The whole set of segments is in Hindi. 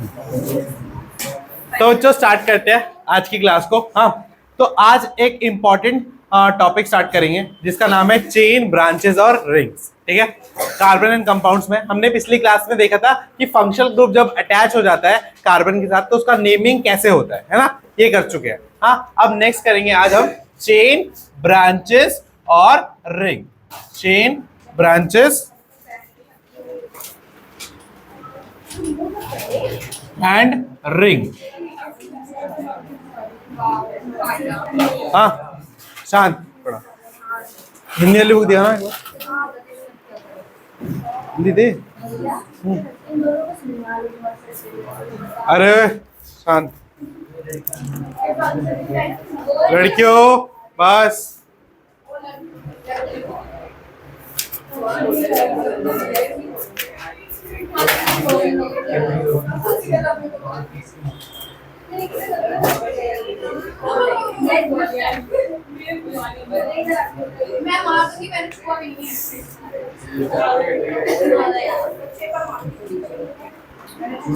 तो बच्चों स्टार्ट करते हैं आज की क्लास को। हाँ, तो आज एक इंपॉर्टेंट टॉपिक स्टार्ट करेंगे जिसका नाम है चेन, ब्रांचेस और रिंग्स। ठीक है, कार्बन एंड कंपाउंड्स में हमने पिछली क्लास में देखा था कि फंक्शनल ग्रुप जब अटैच हो जाता है कार्बन के साथ तो उसका नेमिंग कैसे होता है ना, ये कर चुके हैं। हाँ, अब नेक्स्ट करेंगे आज हम चेन, ब्रांचेस और ring. Chain, branches and ring. हाँ, शांत पढ़ा। हिंदी वाली बुक दिया ना एक बार, हिंदी दे। अरे शांत लड़कियों, बस।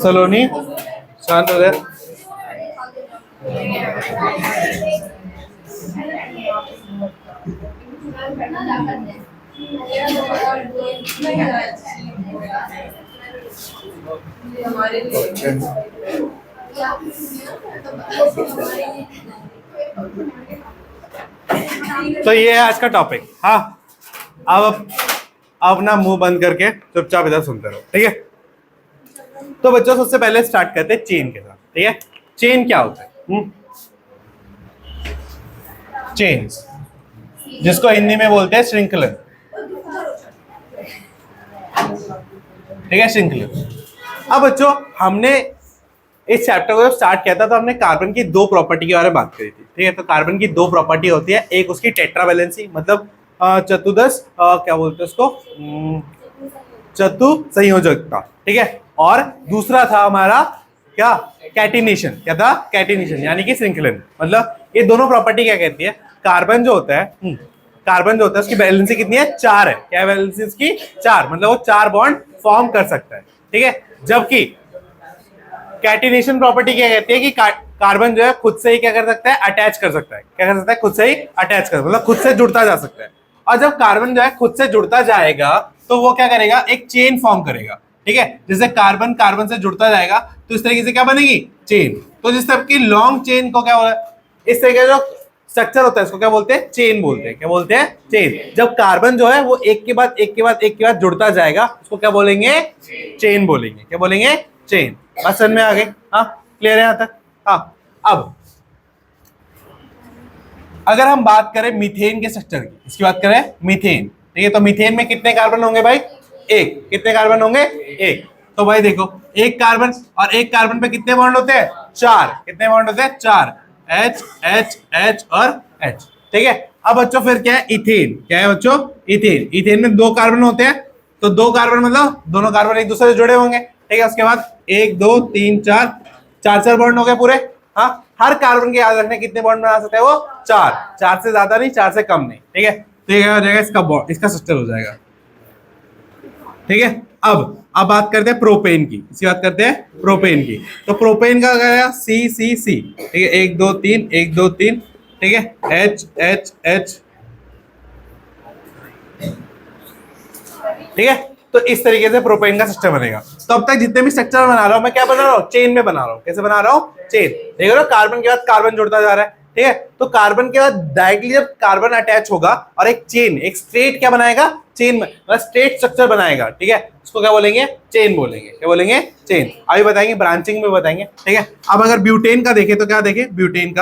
सलोनी शांत हो जाए। तो ये है आज का टॉपिक। हाँ, अब ना मुंह बंद करके चुपचाप इधर सुनते रहो, ठीक है। तो बच्चों सबसे पहले स्टार्ट करते हैं चेन के साथ। ठीक है, चेन क्या होता है? चेन्स, जिसको हिंदी में बोलते हैं श्रृंखलन। ठीक है, श्रृंखलन। अब बच्चों हमने इस चैप्टर को जब स्टार्ट किया था तो हमने कार्बन की दो प्रॉपर्टी के बारे में बात करी थी। ठीक है, तो कार्बन की दो प्रॉपर्टी होती है, एक उसकी टेट्रावैलेंसी मतलब चतुर्दश, क्या बोलते हैं उसको, चतु संयोजकता। ठीक है, और दूसरा था हमारा क्या, कैटिनेशन। क्या था? कैटिनेशन, यानी कि श्रृंखलन। मतलब ये दोनों प्रॉपर्टी क्या कहती है, कार्बन जो होता है कार्बन जो होता है उसकी वैलेंसी कितनी है? 4 है। क्या वैलेंसी उसकी? 4, मतलब वो 4 बॉन्ड फॉर्म कर सकता है। ठीक है, जबकि कैटिनेशन प्रॉपर्टी क्या कहती है कि कार्बन जो है खुद से ही क्या कर सकता है? अटैच कर सकता है। क्या कर सकता है? खुद से ही अटैच कर, मतलब खुद से जुड़ता जा सकता है। और जब कार्बन जो है खुद से जुड़ता जाएगा तो वो क्या करेगा? एक चेन फॉर्म करेगा। ठीक है, जैसे कार्बन कार्बन से जुड़ता जाएगा तो इस तरीके से क्या बनेगी? चेन। तो जिस तरह की लॉन्ग चेन को क्या बोला, इस तरीके जो स्ट्रक्चर होता है इसको क्या बोलते हैं? चेन बोलते हैं। क्या बोलते हैं? चेन। जब कार्बन जो है वो एक के बाद एक के बाद एक के बाद जुड़ता जाएगा उसको क्या बोलेंगे? चेन बोलेंगे। क्या बोलेंगे? चेन। बात समझ में आ गई? हाँ, क्लियर है यहाँ तक? हाँ, अब अगर हम बात करें मीथेन के स्ट्रक्चर की, इसकी बात करें मीथेन। ठीक है, तो मीथेन में कितने कार्बन होंगे भाई? एक। कितने कार्बन होंगे? एक। तो भाई देखो, एक कार्बन और एक कार्बन पे कितने बॉन्ड होते हैं? 4। कितने बॉन्ड होते हैं? 4। H H H और H। ठीक है, अब बच्चों फिर क्या है? इथेन। क्या है बच्चों? इथेन। इथेन में 2 कार्बन होते हैं, तो 2 कार्बन मतलब दोनों कार्बन एक दूसरे से जुड़े होंगे। ठीक है, उसके बाद 1 2 3 4, 4 बॉन्ड हो गए पूरे। हाँ, हर कार्बन के याद रखने कितने बॉन्ड बना सकते हैं? वो 4। 4 से ज्यादा नहीं, 4 से कम नहीं। ठीक है, तो ये क्या हो जाएगा? इसका बॉन्ड, इसका स्ट्रक्चर हो जाएगा। ठीक है, अब बात करते हैं प्रोपेन की। इसकी बात करते हैं प्रोपेन की। तो प्रोपेन का क्या है? सी सी सी। ठीक है, 1 2 3 1 2 3। ठीक है, H H H। ठीक है, तो इस तरीके से प्रोपेन का सिस्टम बनेगा। तो अब तक जितने भी स्ट्रक्चर बना रहा हूं मैं क्या बना रहा हूं? चेन में बना रहा हूं। कैसे बना रहा हूं? चेन। देख रहे हो, कार्बन के बाद कार्बन जुड़ता जा रहा है। ठीक है, तो कार्बन के बाद डायरेक्टली जब कार्बन अटैच होगा और एक चेन, एक स्ट्रेट क्या बनाएगा? चेन, मतलब स्ट्रेट स्ट्रक्चर बनाएगा। ठीक है, उसको क्या बोलेंगे? चेन बोलेंगे। क्या बोलेंगे? चेन। अभी बताएंगे, ब्रांचिंग में बताएंगे। ठीक है, अब अगर ब्यूटेन का देखें तो क्या देखें? ब्यूटेन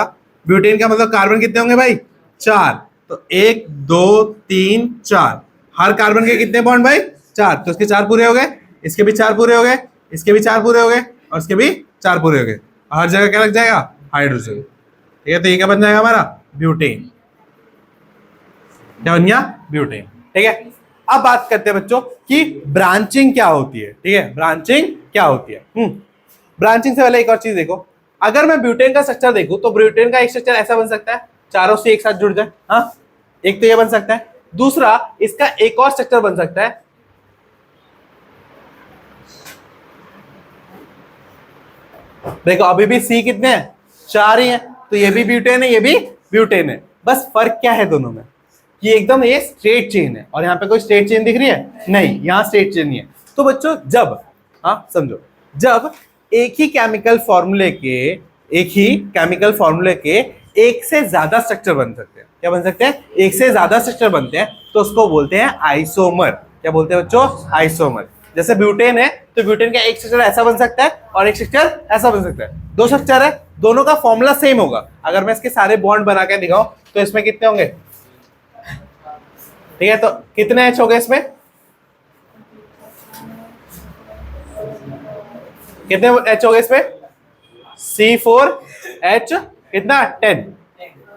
का मतलब कार्बन कितने होंगे भाई? 4। तो 1 2 3 4, हर कार्बन के कितने बॉन्ड भाई? 4। तो इसके 4 पूरे हो गए, इसके भी 4 पूरे हो गए, इसके भी 4 पूरे हो गए और इसके भी 4 पूरे हो गए। हर जगह क्या लग जाएगा? हाइड्रोजन। ठीक है, तो ये क्या बन जाएगा हमारा? ब्यूटेन। क्या बन गया? ब्यूटेन। ठीक है, अब बात करते हैं बच्चों कि ब्रांचिंग क्या होती है। ठीक है, ब्रांचिंग क्या होती है? ब्रांचिंग से पहले एक और चीज देखो, अगर मैं ब्यूटेन का स्ट्रक्चर देखूं तो ब्यूटेन का एक स्ट्रक्चर ऐसा बन सकता है, चारों से एक साथ जुड़ जाए। हाँ, एक तो ये बन सकता है। दूसरा, इसका एक और स्ट्रक्चर बन सकता है, देखो अभी भी सी कितने हैं, 4 ही हैं, तो ये भी ब्यूटेन है, ये भी ब्यूटेन है। बस फर्क क्या है दोनों में, कि एकदम ये स्ट्रेट चेन है और यहाँ पे कोई स्ट्रेट चेन दिख रही है, नहीं, यहाँ स्ट्रेट चेन नहीं है। तो बच्चों जब, हाँ समझो, जब एक ही केमिकल फॉर्मूले के एक से ज्यादा स्ट्रक्चर बन सकते हैं, क्या बन सकते हैं, एक से ज्यादा स्ट्रक्चर बनते हैं, तो उसको बोलते हैं आइसोमर। क्या बोलते हैं बच्चों, आइसोमर। जैसे ब्यूटेन है तो ब्यूटेन का एक स्ट्रक्चर ऐसा बन सकता है और एक स्ट्रक्चर ऐसा बन सकता है, दो स्ट्रक्चर है, दोनों का फॉर्मूला सेम होगा। अगर मैं इसके सारे बॉन्ड बना के दिखाऊं तो इसमें कितने होंगे, ठीक है, तो कितने एच हो गए इसमें, कितने एच हो गए इसमें, C4H कितना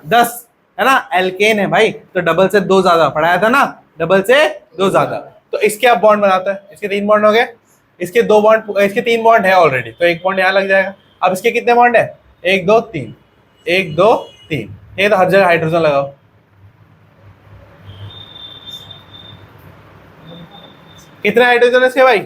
10 है ना, एल्केन है भाई, तो डबल से 2 ज्यादा पढ़ाया था ना, डबल से 2 ज्यादा। तो इसके आप बॉन्ड बनाते हैं, इसके 3 बॉन्ड हो गए, इसके 2 बॉन्ड, इसके 3 बॉन्ड है ऑलरेडी, तो 1 बॉन्ड यहाँ लग जाएगा। अब इसके कितने बॉन्ड है, 1 2 3, 1 2 3, ये तो हर जगह हाइड्रोजन लगाओ। कितने हाइड्रोजन है इसके भाई,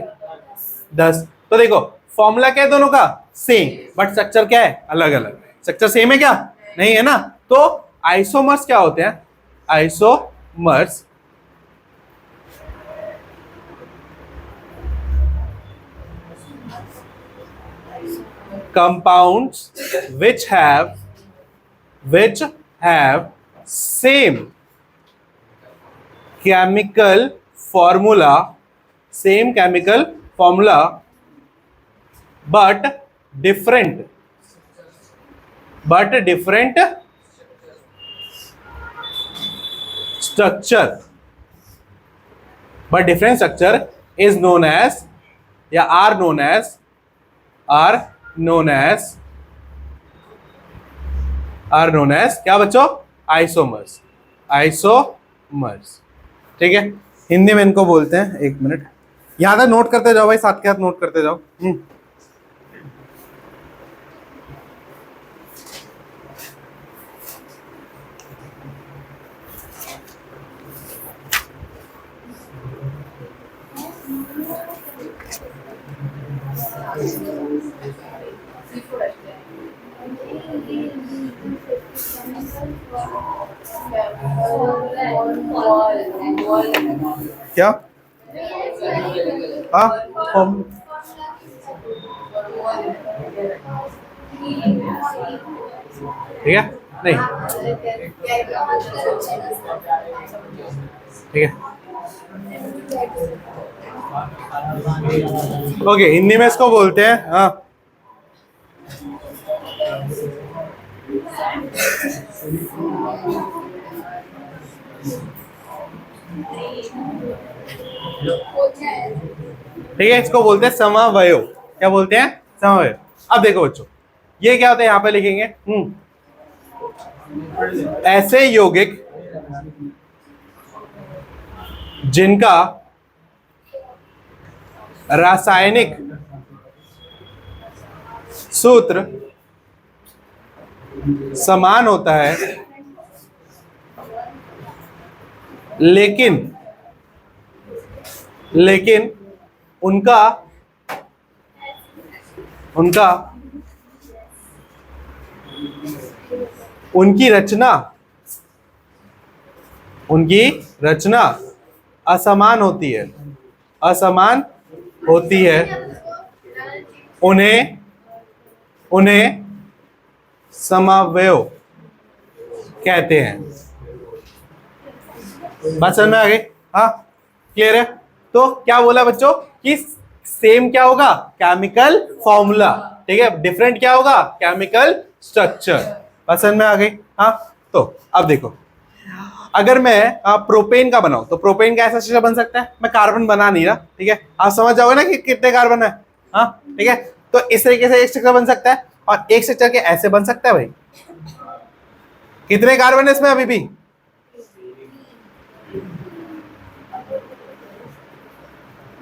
10। तो देखो फॉर्मूला क्या है दोनों का, सेम, बट स्ट्रक्चर क्या है, अलग अलग। स्ट्रक्चर सेम है क्या, नहीं है ना। तो आइसोमर्स क्या होते हैं, isomers compounds which have same chemical formula but different structure is known as या are known as क्या बच्चों, आइसोमर्स। ठीक है, हिंदी में इनको बोलते हैं, 1 मिनट यहां तक नोट करते जाओ भाई, साथ के साथ नोट करते जाओ। क्या, हाँ ठीक है, नहीं ठीक है, ओके, हिंदी में इसको बोलते हैं, हाँ ठीक है, इसको बोलते हैं समवयव। क्या बोलते हैं, समवयव। अब देखो बच्चों, ये क्या होता है, यहां पे लिखेंगे ऐसे यौगिक जिनका रासायनिक सूत्र समान होता है लेकिन उनकी रचना असमान होती है, उन्हें समवयव कहते हैं। बात समझ में आ गई, हाँ क्लियर है। तो क्या बोला बच्चों कि सेम क्या होगा, केमिकल फॉर्मूला, ठीक है, डिफरेंट क्या होगा, केमिकल स्ट्रक्चर। बात समझ में आ गई, हाँ। तो अब देखो, अगर मैं प्रोपेन का बनाऊं तो प्रोपेन का ऐसा स्ट्रक्चर बन सकता है, मैं कार्बन बना नहीं रहा, ठीक है, आप समझ जाओगे ना कि कितने कार्बन है, हाँ ठीक है। तो इस तरीके से एक स्ट्रक्चर बन सकता है और एक स्ट्रक्चर के ऐसे बन सकता है भाई। कितने कार्बन है इसमें अभी भी,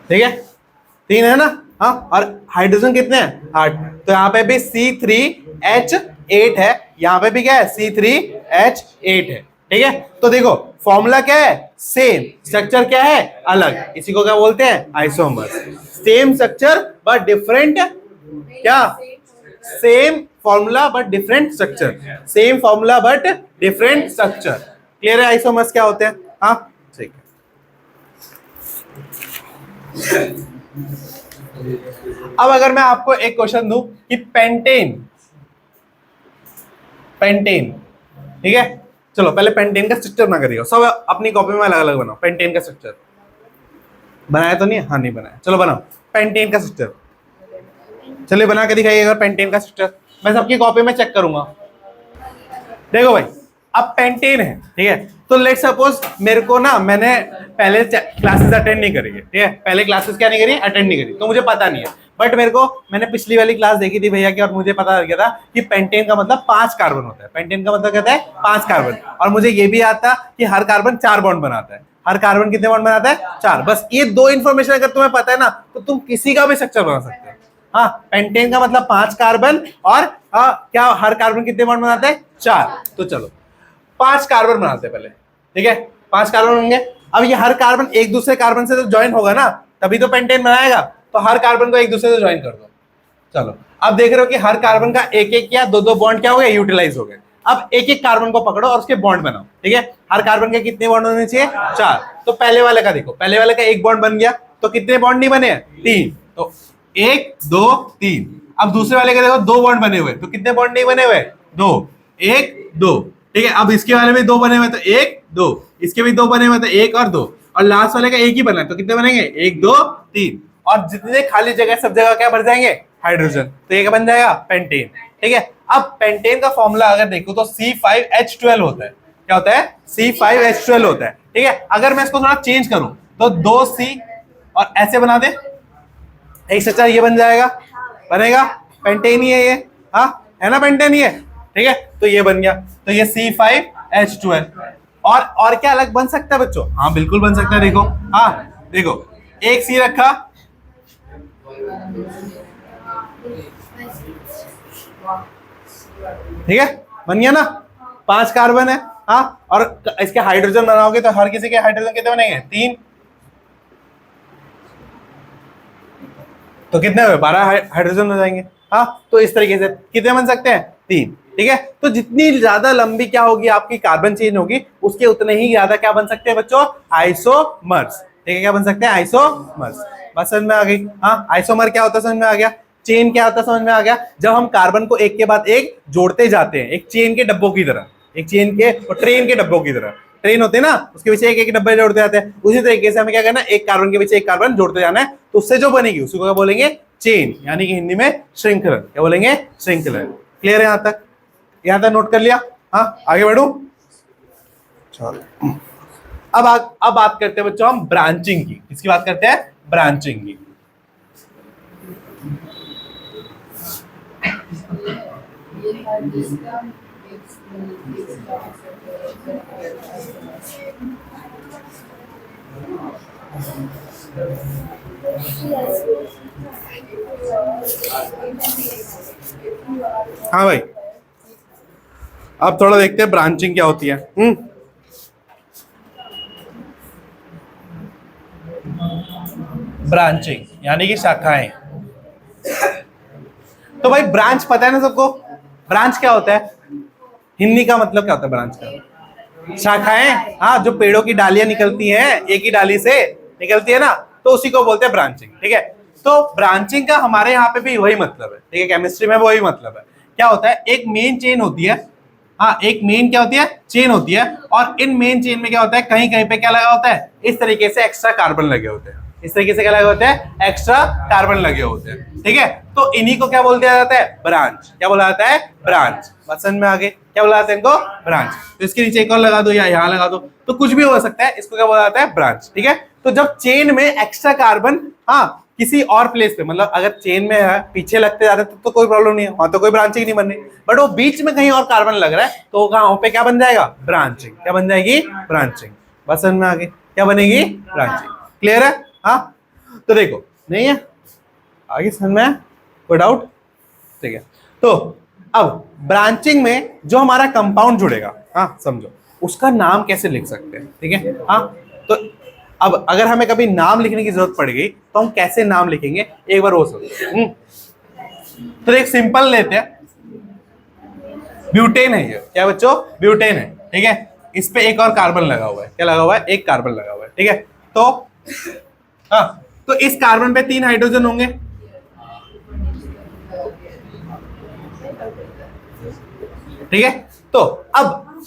ठीक है, 3 है ना, हाँ, और हाइड्रोजन कितने हैं, 8। तो यहाँ पे भी C3H8 है, यहाँ पे भी क्या है, C3H8 है, ठीक है। तो देखो फॉर्मूला क्या है, सेम, स्ट्रक्चर क्या है, अलग, इसी को क्या बोलते हैं, isomer. Same structure but different क्या, same formula but different structure, same formula but different structure. Clear है आइसोमर्स क्या होते हैं? हाँ ठीक है। अब अगर मैं आपको एक क्वेश्चन दूं कि पेंटेन, पेंटेन ठीक है, चलो पहले पेंटेन का स्ट्रक्चर बना करिए, सब अपनी कॉपी में अलग अलग बनाओ। पेंटेन का स्ट्रक्चर बनाया तो नहीं? हाँ नहीं बनाया, चलो बनाओ पेंटेन का स्ट्रक्चर। चलिए बना के दिखाइए अगर पेंटेन का स्ट्रक्चर, मैं सबकी कॉपी में चेक करूंगा। देखो भाई अब पेंटेन है ठीक है, तो लेट सपोज मेरे को ना, मैंने पहले क्लासेस अटेंड नहीं करी है ठीक है, पहले क्लासेस क्या नहीं करी, अटेंड नहीं करी, तो मुझे पता नहीं है। बट मेरे को, मैंने पिछली वाली क्लास देखी थी भैया की, और मुझे पता लग गया था कि पेंटेन का मतलब 5 कार्बन होता है। पेंटेन का मतलब कहता है 5 कार्बन, और मुझे ये भी आता कि हर कार्बन 4 बॉन्ड बनाता है। हर कार्बन कितने बॉन्ड बनाता है? 4। बस ये 2 इंफॉर्मेशन अगर तुम्हें पता है ना, तो तुम किसी का भी स्ट्रक्चर बना सकते हो। हाँ, पेंटेन का मतलब 5 कार्बन, और क्या हर कार्बन कितने बॉन्ड बनाता है? 4। तो चलो 5 कार्बन बनाते हैं पहले, ठीक है, 5 कार्बन होंगे। अब ये हर कार्बन एक दूसरे कार्बन से तो ज्वाइन होगा ना, तभी तो पेंटेन बनाएगा, तो हर कार्बन को एक दूसरे से ज्वाइन कर दो। चलो अब देख रहे हो कि हर कार्बन का एक एक या दो बॉन्ड क्या हो गया, यूटिलाइज हो गए। अब एक एक कार्बन को पकड़ो और उसके बॉन्ड बनाओ, ठीक है। हर कार्बन के कितने बॉन्ड होने चाहिए? 4। तो पहले वाले का देखो, पहले वाले का एक बॉन्ड बन गया, तो कितने बॉन्ड नहीं बने? 3। तो 1 2 3। अब दूसरे वाले का देखो 2 बॉन्ड बने हुए, तो कितने बॉन्ड नहीं बने हुए? 2 1 2, ठीक है। अब इसके वाले में 2 बने हुए, तो 1 2, इसके भी 2 बने हुए, तो 1 और 2, और लास्ट वाले का एक ही बना है, तो कितने बनेंगे? 1 2 3। और जितने खाली जगह सब जगह क्या भर जाएंगे? हाइड्रोजन। तो ये क्या बन जाएगा? पेंटेन, ठीक है। अब पेंटेन का फॉर्मूला अगर देखो तो C5H12 होता है। क्या होता है? C5H12 होता है, ठीक है। अगर मैं इसको थोड़ा चेंज करूं तो 2C और ऐसे बना दे, एक स्ट्रक्चर ये बन जाएगा, बनेगा। पेंटेन ही है ये, हाँ है ना, पेंटेन ही है, ठीक है। तो ये बन गया, तो ये C5H12। और क्या अलग बन सकता है बच्चों? हाँ बिल्कुल बन सकता है, देखो, हाँ देखो, एक C रखा, ठीक है, बन गया ना, 5 कार्बन है, हाँ। और इसके हाइड्रोजन बनाओगे तो हर किसी के हाइड्रोजन कितने बनेंगे? 3। तो कितने हुए? 12 हाइड्रोजन हो जाएंगे, हाँ। तो इस तरीके से कितने बन सकते हैं? 3, ठीक है। तो जितनी ज्यादा लंबी क्या होगी आपकी कार्बन चेन होगी, उसके उतने ही ज्यादा क्या बन सकते हैं बच्चों? आइसोमर्स, ठीक है। क्या बन सकते हैं? आइसोमर्स। बस समझ में आ गई? हाँ, आइसोमर क्या होता है समझ में आ गया, चेन क्या होता है समझ में आ गया। जब हम कार्बन को एक के बाद एक जोड़ते जाते हैं, एक चेन के डब्बों की तरह, एक चेन के ट्रेन के डब्बों की तरह, ट्रेन होते हैं ना, उसके पीछे एक एक डब्बे जोड़ते जाते हैं, उसी तरीके से हमें क्या करना है? एक कार्बन के पीछे एक कार्बन जोड़ते जाना है, तो उससे जो बनेगी उसी को क्या बोलेंगे? चेन, यानी कि हिंदी में श्रृंखलन। क्या बोलेंगे? श्रृंखलन। क्लियर है यहां तक? यहां तक नोट कर लिया? हाँ, आगे बढ़ू। चलो अब बात करते हैं बच्चों हम ब्रांचिंग की। किसकी बात करते हैं? ब्रांचिंग की। हाँ भाई, अब थोड़ा देखते हैं ब्रांचिंग क्या होती है। ब्रांचिंग यानी कि शाखाएं। तो भाई ब्रांच पता है ना सबको? ब्रांच क्या होता है? हिंदी का मतलब क्या होता है ब्रांच का? शाखाएं, हाँ, जो पेड़ों की डालियां निकलती हैं, एक ही डाली से निकलती है ना, तो उसी को बोलते हैं ब्रांचिंग, ठीक है। तो ब्रांचिंग का हमारे यहाँ पे भी वही मतलब है, ठीक है, केमिस्ट्री में वही मतलब है। क्या होता है? एक मेन चेन होती है, हाँ, एक मेन क्या होती है? चेन होती है, और इन मेन चेन में क्या होता है? कहीं कहीं पे क्या लगा होता है? इस तरीके से एक्स्ट्रा कार्बन लगे होते हैं। इस तरीके से क्या लगे होते हैं? एक्स्ट्रा कार्बन लगे होते हैं, ठीक है। तो इन्हीं को क्या बोल दिया जाता है? ब्रांच। क्या बोला जाता है? ब्रांच। बात समझ में आ गई? क्या बोला जाता है इनको? ब्रांच। तो इसके नीचे एक और लगा दो या यहाँ लगा दो, तो कुछ भी हो सकता है, इसको क्या बोला जाता है? ब्रांच, ठीक है। तो जब चेन में एक्स्ट्रा कार्बन, हाँ, किसी और प्लेस पे, मतलब अगर चेन में है पीछे लगते जा रहे तो कोई प्रॉब्लम नहीं है, वहां तो कोई ब्रांचिंग नहीं बन रही, बट वो बीच में कहीं और कार्बन लग रहा है, तो वहां पे क्या बन जाएगा? ब्रांचिंग। क्या बन जाएगी? ब्रांचिंग। बस समझ में आ गई? क्या बनेगी? ब्रांचिंग। क्लियर है? हाँ, तो देखो, नहीं है आगे समझ में? कोई डाउट? ठीक है। तो अब ब्रांचिंग में जो हमारा कंपाउंड जुड़ेगा, हाँ समझो, उसका नाम कैसे लिख सकते हैं, ठीक है। हाँ, तो अब अगर हमें कभी नाम लिखने की जरूरत पड़ गई तो हम कैसे नाम लिखेंगे, एक बार वो समझो। तो एक सिंपल लेते हैं, ब्यूटेन है ये, क्या बच्चों, ब्यूटेन है, ठीक है। इस पे एक और कार्बन लगा हुआ है, क्या लगा हुआ है, एक कार्बन लगा हुआ है, ठीक है। तो हाँ, तो इस कार्बन पे 3 हाइड्रोजन होंगे, ठीक है। तो अब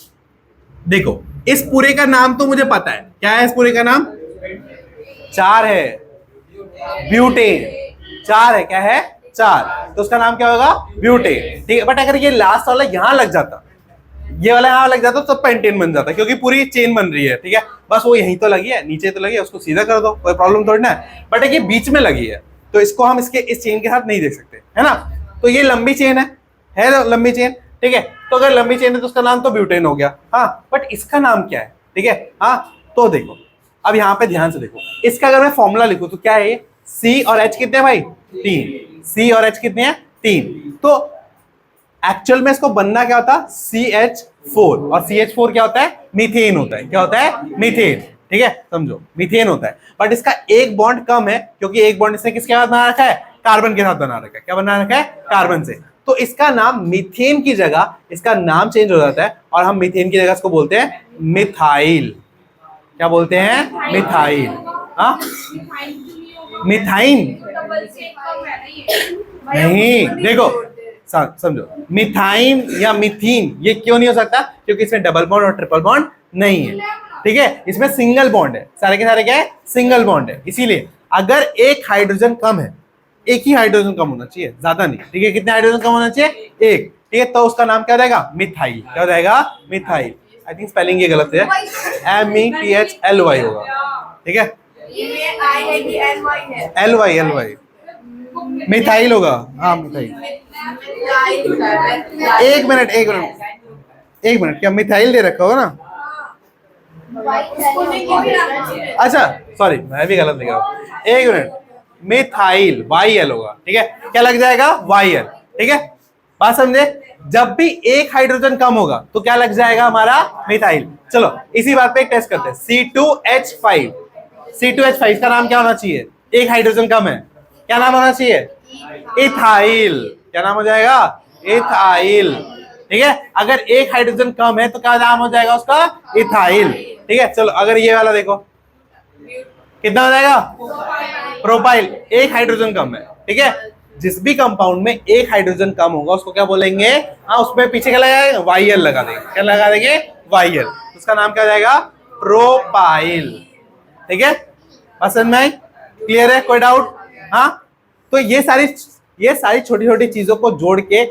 देखो, इस पूरे का नाम तो मुझे पता है, क्या है इस पूरे का नाम, 4 है, ब्यूटेन, 4 है, क्या है, 4, तो उसका नाम क्या होगा, ब्यूटेन, ठीक है। बट अगर ये लास्ट वाला यहां लग जाता, ये वाला यहां लग जाता तो पेंटेन बन जाता, क्योंकि पूरी चेन बन रही है, ठीक है। बस वो यहीं तो लगी है, नीचे तो लगी है, उसको सीधा कर दो, कोई प्रॉब्लम थोड़ी ना है। बट ये बीच में लगी है, तो इसको हम इसके इस चेन के साथ नहीं देख सकते, है ना। तो ये लंबी चेन है लंबी चेन, ठीक है। तो अगर लंबी चेन है तो उसका नाम तो ब्यूटेन हो गया, हाँ। बट इसका नाम क्या है, ठीक है, हाँ। तो देखो, अब यहाँ पे ध्यान से देखो, इसका अगर मैं फॉर्मूला लिखूं तो क्या है, C और H कितने भाई, 3, C और H कितने हैं, 3। तो एक्चुअल में इसको बनना क्या होता, CH4, और CH4 क्या होता है, मीथेन होता है, क्या होता है, मीथेन, ठीक है, समझो, मीथेन होता है। बट इसका एक बॉन्ड कम है, क्योंकि एक बॉन्ड इसने किसके साथ बना रखा है, कार्बन के साथ बना रखा है, क्या बना रखा है, कार्बन से। तो इसका नाम मीथेन की जगह इसका नाम चेंज हो जाता है, और हम मीथेन की जगह इसको बोलते हैं मिथाइल, क्या बोलते हैं, मिथाइल, हाँ, मिथाइन नहीं, देखो समझो, मिथाइन या मिथीन ये क्यों नहीं हो सकता, क्योंकि इसमें डबल बॉन्ड और ट्रिपल बॉन्ड नहीं है, ठीक है। इसमें सिंगल बॉन्ड है, सारे के सारे क्या है, सिंगल बॉन्ड है। इसीलिए अगर एक हाइड्रोजन कम है, एक ही हाइड्रोजन कम होना चाहिए, ज्यादा नहीं, ठीक है। कितने हाइड्रोजन कम होना चाहिए, एक, ठीक है। तो उसका नाम क्या हो जाएगा, मिथाइल, क्या हो जाएगा, मिथाइल। आई थिंक स्पेलिंग ये गलत है, METHLY होगा, ठीक है, LY मिथाइल होगा, हाँ मिथाइल। एक मिनट, क्या मिथाइल दे रखा होगा ना, अच्छा सॉरी, मैं भी गलत लिखा हूँ, एक मिनट, मिथाइल YL होगा, ठीक है। क्या लग जाएगा, YL, ठीक है। बात समझे, जब भी एक हाइड्रोजन कम होगा तो क्या लग जाएगा हमारा, मिथाइल। चलो इसी बात पे एक टेस्ट करते हैं, C2H5 का नाम क्या होना चाहिए, एक हाइड्रोजन कम है, क्या नाम होना चाहिए, इथाइल, क्या नाम हो जाएगा, इथाइल, ठीक है। अगर एक हाइड्रोजन कम है तो क्या नाम हो जाएगा उसका, इथाइल, ठीक है। चलो अगर ये वाला देखो, कितना हो जाएगा, प्रोपाइल, एक हाइड्रोजन कम है, ठीक है। जिस भी कंपाउंड में एक हाइड्रोजन कम होगा उसको क्या बोलेंगे, हाँ, उसमें पीछे क्या लगाएंगे, YL लगा देंगे, क्या लगा देंगे, YL, उसका नाम क्या हो जाएगा, प्रोपाइल, ठीक है। पसंद में क्लियर है, कोई डाउट, हाँ। तो ये सारी छोटी छोटी चीजों को जोड़ के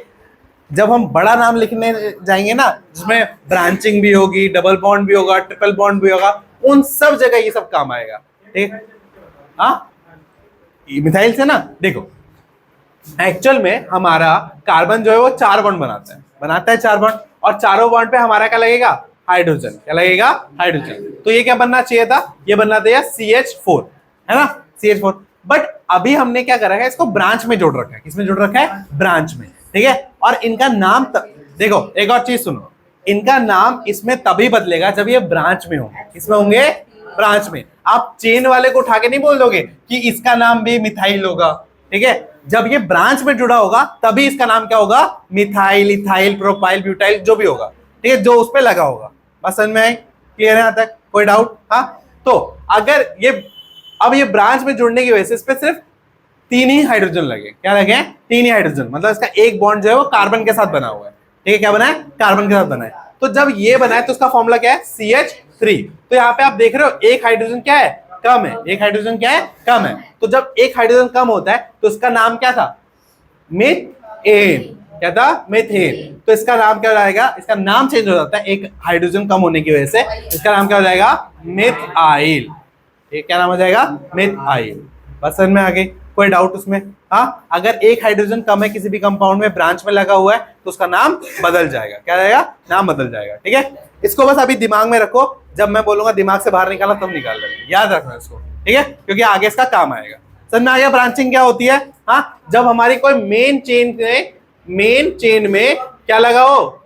जब हम बड़ा नाम लिखने जाएंगे ना, जिसमें ब्रांचिंग भी होगी, डबल बॉन्ड भी होगा, ट्रिपल बॉन्ड भी होगा, उन सब जगह ये सब काम आएगा, ठीक, हाँ। मिथाइल से ना देखो, एक्चुअल में हमारा कार्बन जो है वो 4 बॉन्ड बनाता है 4 बॉन्ड, और चारों बॉन्ड पे हमारा क्या लगेगा, हाइड्रोजन, क्या लगेगा, हाइड्रोजन। तो ये क्या बनना चाहिए था, ये बनना था CH4, है ना, CH4। बट अभी हमने क्या करा है, इसको ब्रांच में जोड़ रखा है, किसमें जोड़ रखा है, ब्रांच में, ठीक है। और इनका नाम देखो, एक और चीज सुनो, इनका नाम इसमें तभी बदलेगा जब ये ब्रांच में होंगे, किसमें होंगे, ब्रांच में। आप चेन वाले को उठा के नहीं बोल दोगे कि इसका नाम भी मिथाइल होगा, ठीक है। जब ये ब्रांच में जुड़ा होगा तभी इसका नाम क्या होगा, मिथाइल, इथाइल, प्रोपाइल, ब्यूटाइल, जो भी होगा, ठीक है, जो उस पे लगा होगा। बस समझ में आई, क्लियर है यहां तक, कोई डाउट, हाँ। तो अगर ये अब ये ब्रांच में जुड़ने की वजह से इस पे सिर्फ 3 ही हाइड्रोजन लगे, क्या लगे, 3 ही हाइड्रोजन, मतलब इसका एक बॉन्ड जो है वो कार्बन के साथ बना हुआ है, ठीक है, क्या बना है, कार्बन के साथ बना है। तो जब ये बना है तो उसका फॉर्मूला क्या है, CH3। तो यहाँ पे आप देख रहे हो एक हाइड्रोजन क्या है, कम है, एक हाइड्रोजन क्या है, कम है। तो जब एक हाइड्रोजन कम होता है तो इसका नाम क्या था, मीथेन, क्या था, मीथेन। तो इसका नाम क्या हो जाएगा, इसका नाम चेंज हो जाता है एक हाइड्रोजन कम होने की वजह से, इसका नाम क्या हो जाएगा, मिथाइल, ये क्या नाम हो जाएगा, मिथाइल। बस समझ में आ गई, कोई डाउट उसमें, हाँ। अगर एक हाइड्रोजन कम है किसी भी कंपाउंड में, ब्रांच में लगा हुआ है, तो उसका नाम बदल जाएगा, क्या रहेगा, नाम बदल जाएगा, ठीक है। इसको बस अभी दिमाग में रखो, जब मैं बोलूंगा दिमाग से बाहर निकालना तब निकाल लेना, याद रखना इसको, ठीक है, क्योंकि आगे इसका काम आएगा। समझ में आ गया, ब्रांचिंग क्या होती है, हाँ। जब हमारी कोई मेन चेन में क्या लगाओ,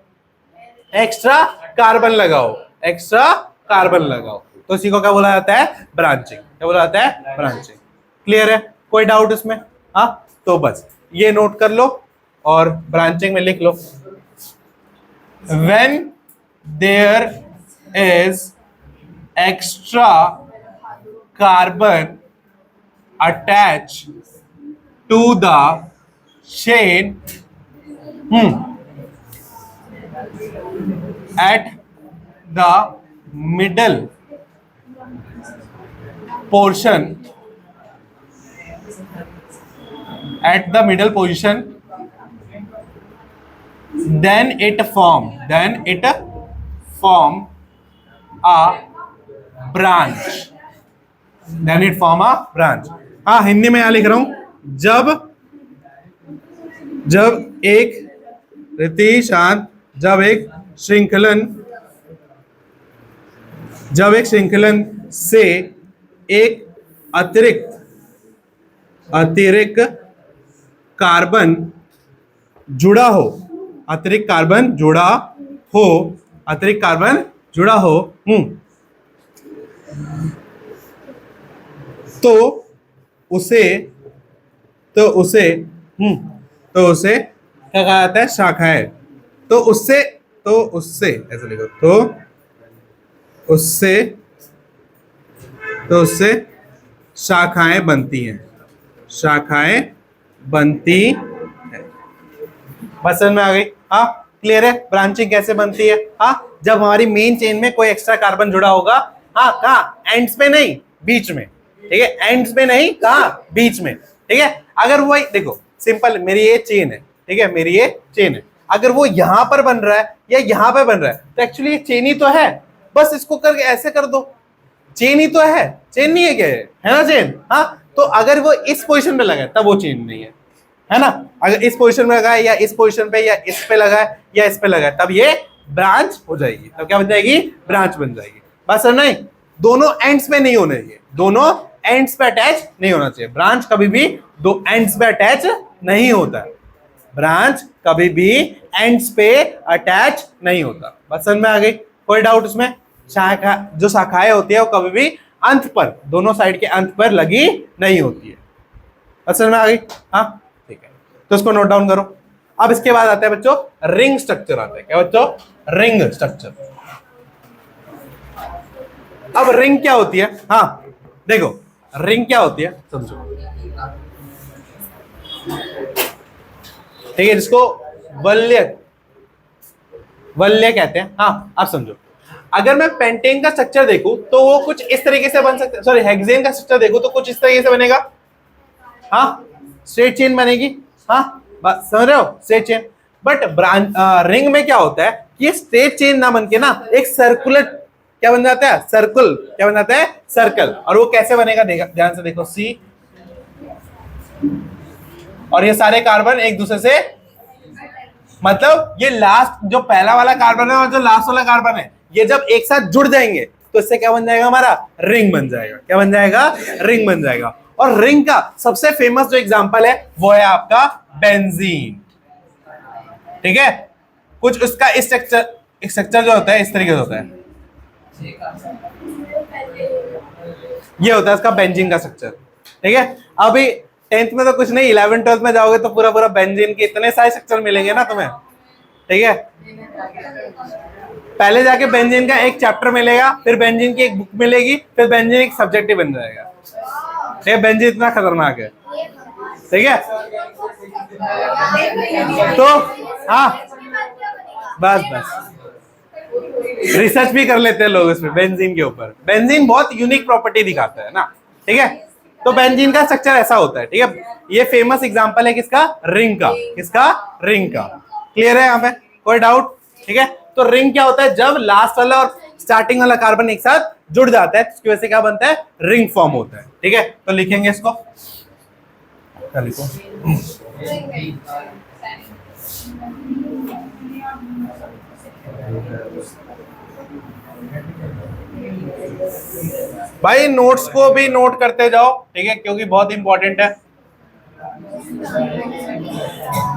एक्स्ट्रा कार्बन लगाओ, एक्स्ट्रा कार्बन लगाओ, तो इसी को क्या बोला जाता है, ब्रांचिंग, क्या बोला जाता है, ब्रांचिंग। क्लियर है, कोई डाउट इसमें, हाँ। तो बस ये नोट कर लो, और ब्रांचिंग में लिख लो, when there is extra carbon attach to the chain at the middle portion, then it form a branch. हाँ, हिंदी में यहां लिख रहा हूं, जब एक रिति शांत जब एक श्रृंखलन से एक अतिरिक्त कार्बन जुड़ा हो तो उसे क्या कहा जाता है? शाखाएं। तो उससे ऐसे लिखो, तो उससे शाखाएं बनती हैं। बस समझ में आ गई? हाँ, क्लियर है ब्रांचिंग कैसे बनती है? हाँ, जब हमारी मेन चेन में कोई एक्स्ट्रा कार्बन जुड़ा होगा, हाँ, कहाँ? एंड्स पे नहीं, बीच में। ठीक है, एंड्स पे नहीं, कहाँ? बीच में। ठीक है, अगर वही देखो सिंपल, मेरी ये चेन है, ठीक है, मेरी ये चेन है, अगर वो यहां पर बन रहा है या यहां पर बन रहा है तो एक्चुअली ये चेन ही तो है, बस इसको करके ऐसे कर दो, चेन ही तो है, चेन नहीं है क्या? है ना चेन? हाँ, तो अगर वो इस पोजीशन पे लगा है तब वो चेन नहीं है ना? अगर इस पोजीशन में लगा है या इस पोजीशन पे या इस पे लगा है या इस पे लगा है तब ये ब्रांच हो जाएगी। तब क्या बन जाएगी? ब्रांच बन जाएगी। बस सर नहीं, दोनों एंड्स पे नहीं होने चाहिए, दोनों एंड्स पे अटैच नहीं होना चाहिए। ब्रांच कभी भी दो एंड्स पे अटैच नहीं होता है, ब्रांच कभी भी एंड्स पे अटैच नहीं होता। बस समझ में आ गई? कोई डाउट इसमें? जो शाखाएं होती है वो कभी भी अंत पर, दोनों साइड के अंत पर लगी नहीं होती है। बस समझ में आ गई? हाँ, ठीक है, तो इसको नोट डाउन करो। अब इसके बाद आता है बच्चों रिंग स्ट्रक्चर आता है। क्या बच्चों? Ring structure. अब रिंग क्या होती है? हाँ देखो, रिंग क्या होती है समझो, ठीक है, जिसको वल्य कहते हैं। हाँ, आप समझो, अगर मैं पेंटेन का स्ट्रक्चर देखूं तो वो कुछ इस तरीके से बन सकता है, सॉरी हेक्सेन का स्ट्रक्चर देखूं तो कुछ इस तरीके से बनेगा। हाँ, स्ट्रेट चेन बनेगी। हाँ, बस समझ रहे हो, स्ट्रेट चेन। बट रिंग में क्या होता है कि ये स्ट्रेट चेन ना बन के ना एक सर्कुलर क्या बन जाता है? सर्कल। क्या बन जाता है? सर्कल। और वो कैसे बनेगा? ध्यान से देखो, सी और ये सारे कार्बन एक दूसरे से, मतलब ये लास्ट जो पहला वाला कार्बन है और जो लास्ट वाला कार्बन है, ये जब एक साथ जुड़ जाएंगे तो इससे क्या बन जाएगा? हमारा रिंग बन जाएगा। क्या बन जाएगा? रिंग बन जाएगा। और रिंग का सबसे फेमस जो एग्जांपल है वो है आपका बेंजीन। ठीक है, कुछ उसका स्ट्रक्चर जो होता है इस तरीके से होता है, ये होता है इसका बेंजीन का स्ट्रक्चर। ठीक है, अभी 10th में तो कुछ नहीं, 11th 12th में जाओगे तो पूरा पूरा बेंजीन के इतने सारे स्ट्रक्चर मिलेंगे ना तुम्हें। ठीक है, पहले जाके बेंजीन का एक चैप्टर मिलेगा, फिर बेंजीन की एक बुक मिलेगी, फिर बेंजीन एक सब्जेक्ट ही बन जाएगा। ठीक है, बेंजीन इतना खतरनाक है। ठीक है, तो हाँ, बस रिसर्च भी कर लेते हैं लोग इसमें बेंजीन के ऊपर। बेंजीन बहुत यूनिक प्रॉपर्टी दिखाता है ना। ठीक है, तो बेंजीन का स्ट्रक्चर ऐसा होता है। ठीक है, ये फेमस एग्जांपल है किसका? रिंग का। किसका? रिंग का। क्लियर है यहाँ पे? कोई डाउट? ठीक है, तो रिंग क्या होता है? जब लास्ट वाला और स्टार्टिंग वाला कार्बन एक साथ जुड़ जाता है तो उसकी वजह से क्या बनता है? रिंग फॉर्म होता है। ठीक है, तो लिखेंगे इसको, क्या लिखो? भाई नोट्स को भी नोट करते जाओ, ठीक है, क्योंकि बहुत इंपॉर्टेंट है।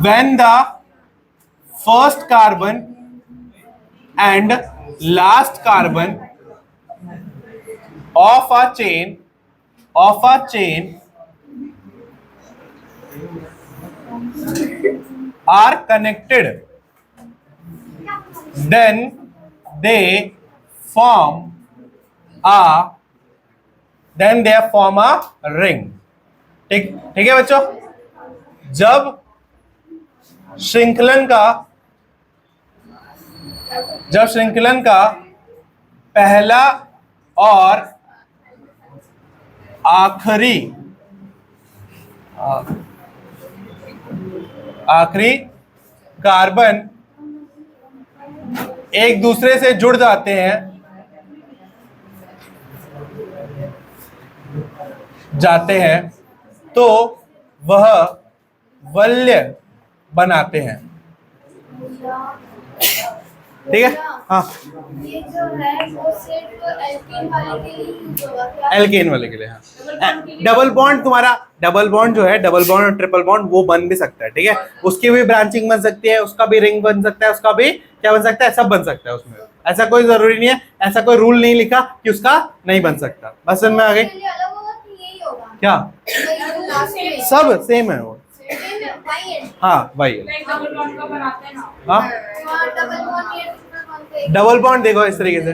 When the first carbon and last carbon of a chain are connected, then they form a ring. ठीक ठीक है बच्चों, जब श्रृंखलन का पहला और आखिरी कार्बन एक दूसरे से जुड़ जाते हैं तो वह वलय बनाते हैं। ठीक है, हाँ, ये जो है वो सिर्फ एल्केन वाले के लिए यूज होगा क्या? एल्केन वाले के लिए, हाँ। डबल बॉन्ड, तुम्हारा डबल बॉन्ड जो है, डबल बॉन्ड और ट्रिपल बॉन्ड, वो बन भी सकता है। ठीक है, उसकी भी ब्रांचिंग बन सकती है, उसका भी रिंग बन सकता है, उसका भी क्या बन सकता है, सब बन सकता है उसमें। ऐसा कोई जरूरी नहीं है, ऐसा कोई रूल नहीं लिखा कि उसका नहीं बन सकता। बस में आगे अलग होगा कि यही होगा? क्या सब सेम है वो, हाँ वही है। डबल बॉन्ड का बनाते हैं ना। हाँ, डबल बॉन्ड ये ट्रिपल बॉन्ड पे डबल बॉन्ड देखो इस तरीके से,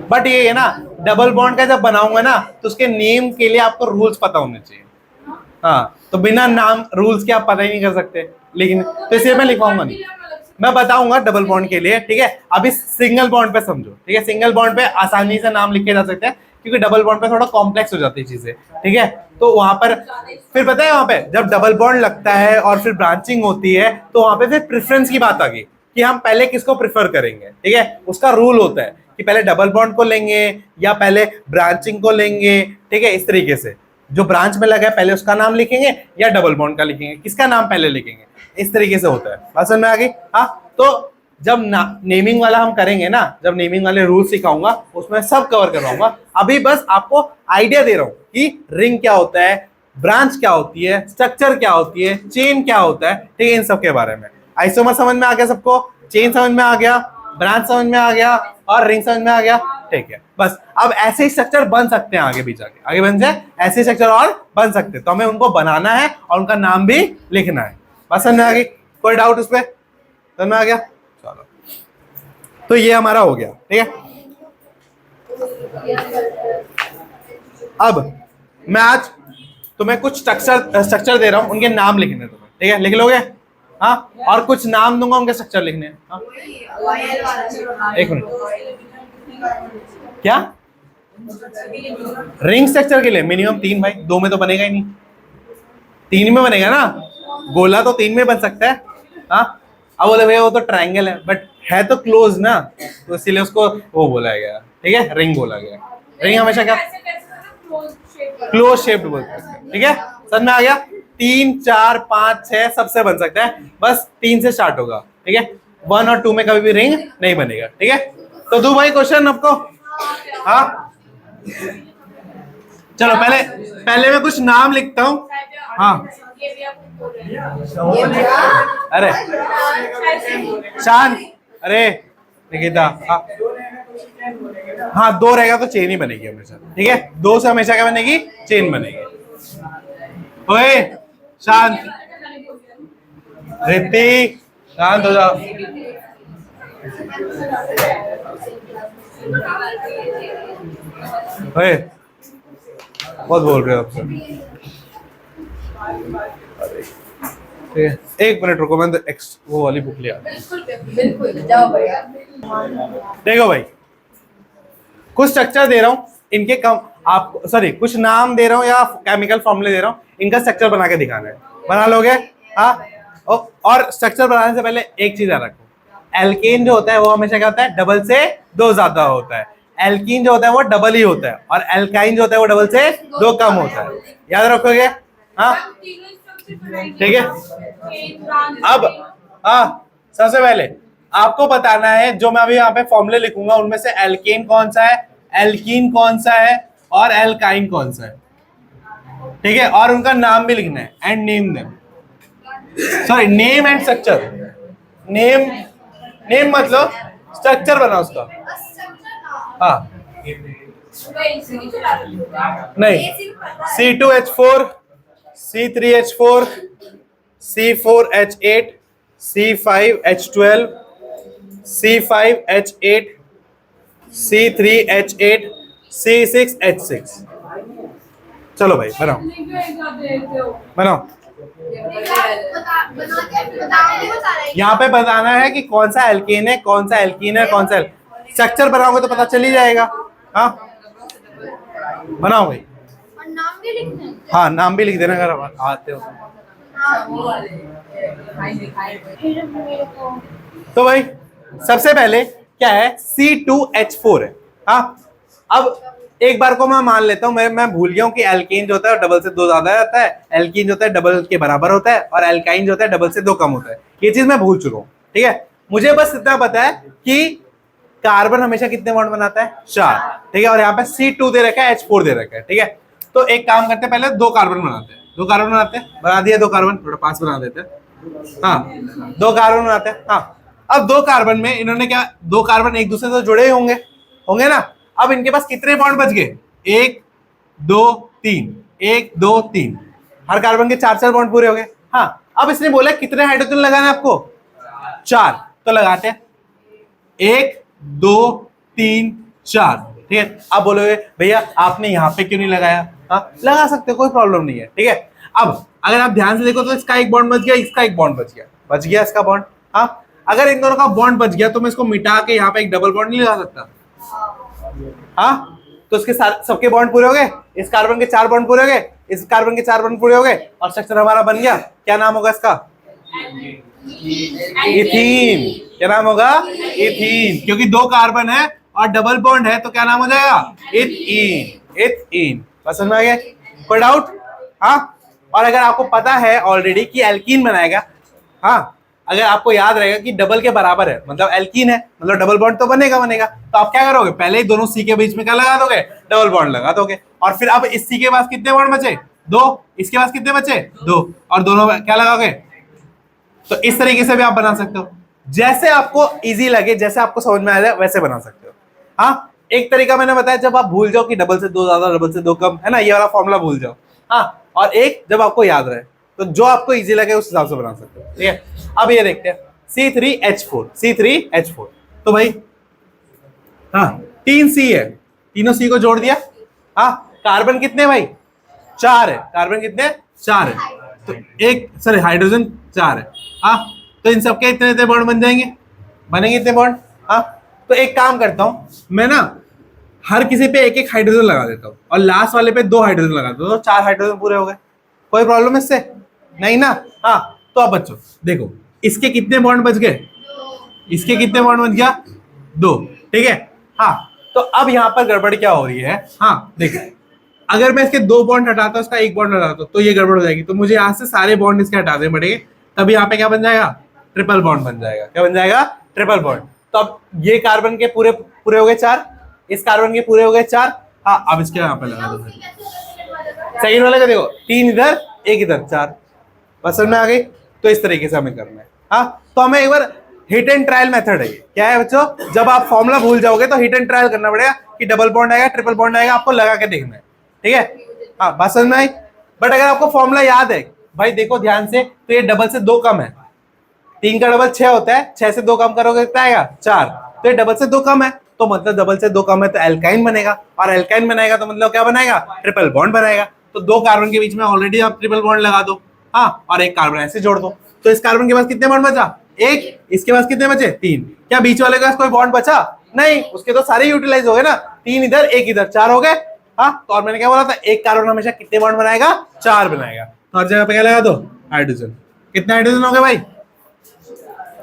बट ये है ना, डबल बॉन्ड का जब बनाऊंगा ना तो उसके नेम के लिए आपको रूल्स पता होने चाहिए। हाँ, तो बिना नाम रूल्स के आप पता ही नहीं कर सकते, लेकिन तो इसलिए मैं लिखवाऊंगा नहीं, मैं बताऊंगा डबल बॉन्ड के लिए। ठीक है, अभी सिंगल बॉन्ड पे समझो। ठीक है, सिंगल बॉन्ड पे आसानी से नाम लिखे जा सकते हैं, क्योंकि डबल बॉन्ड पे थोड़ा कॉम्प्लेक्स हो जाती है चीजें। ठीक है, तो वहां पर फिर पता है, वहां पे जब डबल बॉन्ड लगता है और फिर ब्रांचिंग होती है, तो वहां पे फिर प्रेफरेंस की बात आ गई कि हम पहले किसको प्रेफर करेंगे। ठीक है, उसका रूल होता है कि पहले डबल बॉन्ड को लेंगे या पहले ब्रांचिंग को लेंगे। ठीक है, इस तरीके से जो ब्रांच में लगा है पहले उसका नाम लिखेंगे या डबल बॉन्ड का लिखेंगे, किसका नाम पहले लिखेंगे, इस तरीके से होता है। बात समझ में आ गई? हाँ, तो जब नेमिंग वाला हम करेंगे ना, जब नेमिंग वाले रूल सिखाऊंगा उसमें सब कवर करवाऊंगा। अभी बस आपको आइडिया दे रहा हूं कि रिंग क्या होता है, ब्रांच क्या होती है, स्ट्रक्चर क्या होती है, चेन क्या होता है। ठीक है, इन सब के बारे में। आइसोमर समझ में आ गया सबको, चेन समझ में आ गया, ब्रांच समझ में आ गया और रिंग समझ में आ गया। ठीक है, बस अब ऐसे ही स्ट्रक्चर बन सकते हैं, आगे भी जाके आगे बन जाए ऐसे स्ट्रक्चर और बन सकते हैं, तो हमें उनको बनाना है और उनका नाम भी लिखना है। बस समझ में आ गई? कोई डाउट उस पर? समझ में आ गया? चलो, तो ये हमारा हो गया। ठीक है, अब मैं आज तुम्हें कुछ स्ट्रक्चर दे रहा हूं, उनके नाम लिखने तुम्हें। ठीक है, लिख लोगे? हाँ, और कुछ नाम दूंगा, उनके स्ट्रक्चर लिखने। हाँ, एक मिनट, क्या रिंग स्ट्रक्चर के लिए मिनिमम 3 भाई, 2 में तो बनेगा ही नहीं, 3 में बनेगा ना, गोला तो 3 में बन सकता है। हाँ, अब बोले भैया वो तो ट्रायंगल है, बट है तो क्लोज ना, तो इसीलिए उसको वो बोला गया। ठीक है, रिंग बोला गया। रिंग हमेशा क्या क्लोज शेप्ड बोलते हैं। ठीक है, समझ में आ गया? 3, 4, 5, 6 सबसे बन सकता है, बस 3 से स्टार्ट होगा। ठीक है, 1 और 2 में कभी भी रिंग नहीं बनेगा। ठीक है, तो दो भाई क्वेश्चन आपको। हाँ, चलो पहले मैं कुछ नाम लिखता हूँ। हाँ, अरे शांत, अरे निकिता, हाँ 2 रहेगा तो चेन ही बनेगी हमेशा। ठीक है, 2 से हमेशा क्या बनेगी? चेन बनेगी। ओए शांत, रिद्धि शांत हो जाओ। ओए बहुत बोल रहे हो आप सब। ठीक है, 1 मिनट रुको, मैं वो वाली बुक ले आता हूं। बिल्कुल जाओ भैया। देखो भाई, कुछ स्ट्रक्चर दे रहा हूँ, इनके कम आप सॉरी कुछ नाम दे रहा हूँ या केमिकल फॉर्मूले दे रहा हूँ, इनका स्ट्रक्चर बना के दिखाना है। बना लोगे? हाँ, और स्ट्रक्चर बनाने से पहले एक चीज याद रखो, एल्केन जो होता है वो हमेशा क्या होता है? डबल से 2 ज्यादा होता है। एल्कीन जो होता है वो डबल ही होता है, और एल्काइन जो होता है वो डबल से 2 कम होता है। याद रखोगे? हाँ, ठीक है। अब हाँ, सबसे पहले आपको बताना है, जो मैं अभी यहाँ पे फॉर्मूले लिखूंगा उनमें से एल्केन कौन सा है, एल्कीन कौन सा है और एल्काइन कौन सा है। ठीक है, और उनका नाम भी लिखना है, and name them, sorry name and structure. Name मतलब स्ट्रक्चर बना उसका। हाँ, नहीं, C2H4 C3H4, C4H8, C5H12, C5H8, C3H8, C6H6। चलो भाई बनाओ बनाओ। यहाँ पे बताना है कि कौन सा एल्केन है, कौन सा एल्कीन है, कौन सा स्ट्रक्चर बनाओगे तो पता चल ही जाएगा। हाँ बनाओ भाई। और नाम भी लिखना है। हाँ नाम भी लिख देना अगर आते हो। फिर मेरे को तो भाई सबसे पहले क्या है, C2H4 है। हाँ अब एक बार को मैं मान लेता हूं, मैं भूल गया हूं कि एल्केन जो होता है डबल से दो ज्यादा रहता है, एल्कीन जो होता है डबल के बराबर होता है, और एल्काइन जो होता है डबल से दो कम होता है। ये चीज मैं भूल चुका हूं। ठीक है, मुझे बस इतना पता है कि कार्बन हमेशा कितने बॉन्ड बनाता है, 4। ठीक है, और यहाँ पे C2 दे रखा है, H4 दे रखा है। ठीक है, तो एक काम करते हैं, पहले 2 कार्बन बनाते हैं। 2 कार्बन बनाते हैं, बना दिया 2 कार्बन, थोड़ा पास बना देते हैं। हाँ 2 कार्बन बनाते हैं। हाँ अब 2 कार्बन में इन्होंने क्या, 2 कार्बन एक दूसरे से जुड़े ही होंगे होंगे ना। अब इनके पास कितने बॉन्ड बच गए, 1 2 3, 1 2 3, हर कार्बन के 4 बॉन्ड पूरे हो गए। हाँ अब इसने बोला कितने हाइड्रोजन लगाना है आपको, 4, तो लगाते हैं 1 2 3 4। ठीक है, अब बोलोगे भैया आपने यहाँ पे क्यों नहीं लगाया। हाँ लगा सकते हो, कोई प्रॉब्लम नहीं है। ठीक है, अब अगर आप ध्यान से देखो तो इसका एक बॉन्ड बच गया, इसका एक बॉन्ड बच गया इसका बॉन्ड। हाँ अगर इन दोनों का बॉन्ड बच गया तो मैं इसको मिटा के यहाँ पे एक डबल बॉन्ड नहीं लगा सकता। हाँ तो इसके सबके बॉन्ड पूरे हो गए, इस कार्बन के 4 बॉन्ड पूरे हो गए, इस कार्बन के 4 बॉन्ड पूरे हो गए, और स्ट्रक्चर हमारा बन गया। क्या नाम होगा इसका, इथीन। क्या नाम होगा, इथीन, क्योंकि 2 कार्बन है और डबल बॉन्ड है तो क्या नाम हो जाएगा, इथीन। इथीन समझ में आ गया, कोई डाउट। हाँ और अगर आपको पता है ऑलरेडी कि एल्कीन बनाएगा, हाँ अगर आपको याद रहेगा कि डबल के बराबर है मतलब एल्कीन है, मतलब डबल बॉन्ड तो बनेगा, तो आप क्या करोगे, पहले ही दोनों सी के बीच में क्या लगा दोगे, डबल बॉन्ड लगा दोगे। और फिर अब इस सी के पास कितने बॉन्ड बचे, 2, इसके पास कितने बचे, 2, और दोनों क्या लगाओगे। तो इस तरीके से भी आप बना सकते हो, जैसे आपको इजी लगे, जैसे आपको समझ में आ जाए वैसे बना सकते हो। हाँ एक तरीका मैंने बताया, जब आप भूल जाओ कि डबल से 2 ज्यादा डबल से 2 कम है ना, ये वाला फॉर्मूला भूल जाओ। हाँ और एक जब आपको याद रहे, तो जो आपको इजी लगे उस हिसाब से बना सकते हो। ठीक है, अब ये देखते हैं C3H4, C3H4। तो भाई हाँ 3 C है, तीनों C को जोड़ दिया। हाँ कार्बन कितने भाई, 4 है, कार्बन कितने 4 है, तो एक सॉरी हाइड्रोजन 4 है। हाँ तो इन सबके इतने बॉन्ड बन जाएंगे, बनेंगे इतने बॉन्ड। हाँ तो एक काम करता हूं मैं ना, हर किसी पे एक एक हाइड्रोजन लगा देता हूँ, और लास्ट वाले पे 2 हाइड्रोजन लगा देता हूँ, तो 4 हाइड्रोजन पूरे हो गए। कोई प्रॉब्लम इससे नहीं ना। हाँ तो अब बच्चों देखो, इसके कितने बॉन्ड बच गए, इसके कितने बॉन्ड बच गया, 2। ठीक है, हाँ तो अब यहाँ पर गड़बड़ क्या हो रही है। हाँ देखो, अगर मैं इसके 2 बॉन्ड हटाता हूँ, इसका 1 बॉन्ड हटाता हूँ, तो ये गड़बड़ हो जाएगी। तो मुझे यहाँ से सारे बॉन्ड इसके हटा देने पड़ेंगे, तब यहाँ पे क्या बन जाएगा, ट्रिपल बॉन्ड बन जाएगा। क्या बन जाएगा, ट्रिपल बॉन्ड। तो अब ये कार्बन के पूरे पूरे हो गए 4, इस कार्बन के पूरे हो गए 4। हाँ अब इसके यहाँ पे लगा दो, सेकंड वाले का देखो, 3 इधर 1 इधर 4, बस समझ में आ गई। तो इस तरीके से हमें करना है। हाँ तो हमें एक बार हिट एंड ट्रायल मेथड है। क्या है बच्चों, जब आप फॉर्मूला भूल जाओगे तो हिट एंड ट्रायल करना पड़ेगा कि डबल बॉन्ड आएगा ट्रिपल बॉन्ड आएगा, आपको लगा के देखना है। ठीक है, हाँ बात समझ में आई। बट अगर आपको फॉर्मूला याद है भाई, देखो ध्यान से, तो ये डबल से 2 कम है, 3 का डबल 6 होता है, 6 से 2 कम करोगे कितना आएगा, 4। तो ये डबल से 2 कम है, तो मतलब डबल से 2 कम है तो एल्काइन बनेगा, और एल्काइन बनाएगा तो मतलब क्या बनाएगा, ट्रिपल बॉन्ड बनाएगा। तो 2 कार्बन के बीच में ऑलरेडी आप ट्रिपल बॉन्ड लगा दो। हाँ और एक कार्बन ऐसे जोड़ दो, तो इस कार्बन के पास कितने बॉन्ड बचा, 1, इसके पास कितने बचे, 3। क्या बीच वाले के पास कोई बॉन्ड बचा, नहीं, उसके तो सारे यूटिलाइज हो गए ना, 3 इधर 1 इधर 4 हो गए। हाँ तो और मैंने क्या बोला था, एक कार्बन हमेशा कितने बॉन्ड बनाएगा, 4 बनाएगा। तो हर जगह पे क्या लगा दो, हाइड्रोजन। कितने हाइड्रोजन हो गए भाई,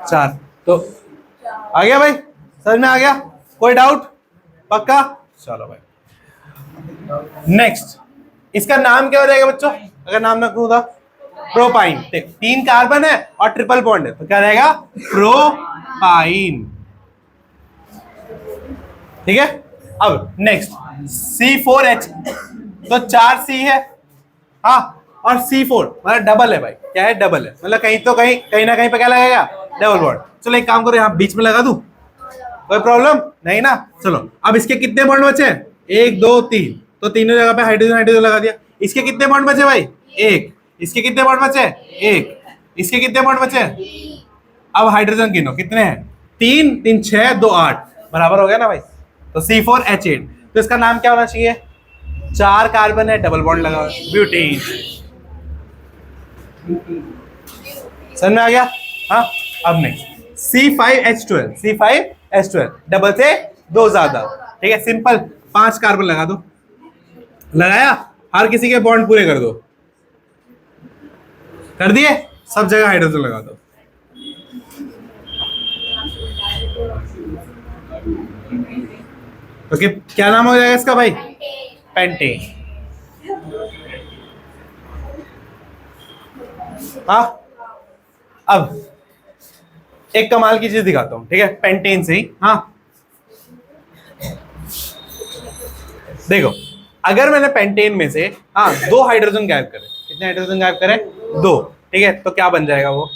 4। तो आ गया भाई, समझ में आ गया, कोई डाउट, पक्का। चलो भाई नेक्स्ट, इसका नाम क्या हो जाएगा बच्चों, अगर नाम ना कहूँ था, प्रोपाइन। 3 कार्बन है और ट्रिपल बॉन्ड है, तो क्या रहेगा, प्रोपाइन। ठीक है, अब नेक्स्ट C4H, तो 4 C है। हाँ और C4 मतलब डबल है भाई, क्या है, डबल है, मतलब कहीं तो कहीं ना कहीं पे क्या लगेगा, डबल बॉन्ड। चलो एक काम करो, यहाँ बीच में लगा दूं, कोई प्रॉब्लम नहीं ना। चलो अब इसके कितने बॉन्ड बचे, 1 2 3, तो तीनों जगह पे हाइड्रोजन हाइड्रोजन लगा दिया। इसके कितने बॉन्ड बचे भाई, 1, इसके कितने बॉन्ड बचे? एक। इसके कितने बॉन्ड बचे? अब हाइड्रोजन गिनो कितने हैं? 3 3 6 2 8 बराबर हो गया ना भाई। तो C4H8, तो इसका नाम क्या होना चाहिए? 4 कार्बन है, डबल बॉन्ड लगा हुआ है, ब्यूटेन। समझ में आ गया? हाँ। अब नेक्स्ट C5H12, C5H12 डबल से 2 ज्यादा, ठीक है, सिंपल। 5 कार्बन लगा दो, लगाया, हर किसी के बॉन्ड पूरे कर दो, कर दिए, सब जगह हाइड्रोजन लगा दो। तो क्या नाम हो जाएगा इसका भाई? पेंटेन। हाँ। अब एक कमाल की चीज दिखाता हूं, ठीक है, पेंटेन से ही। हाँ देखो, अगर मैंने पेंटेन में से 2 हाइड्रोजन गायब करे, कितने हाइड्रोजन गायब करे? 2, ठीक है, तो क्या बन जाएगा वो?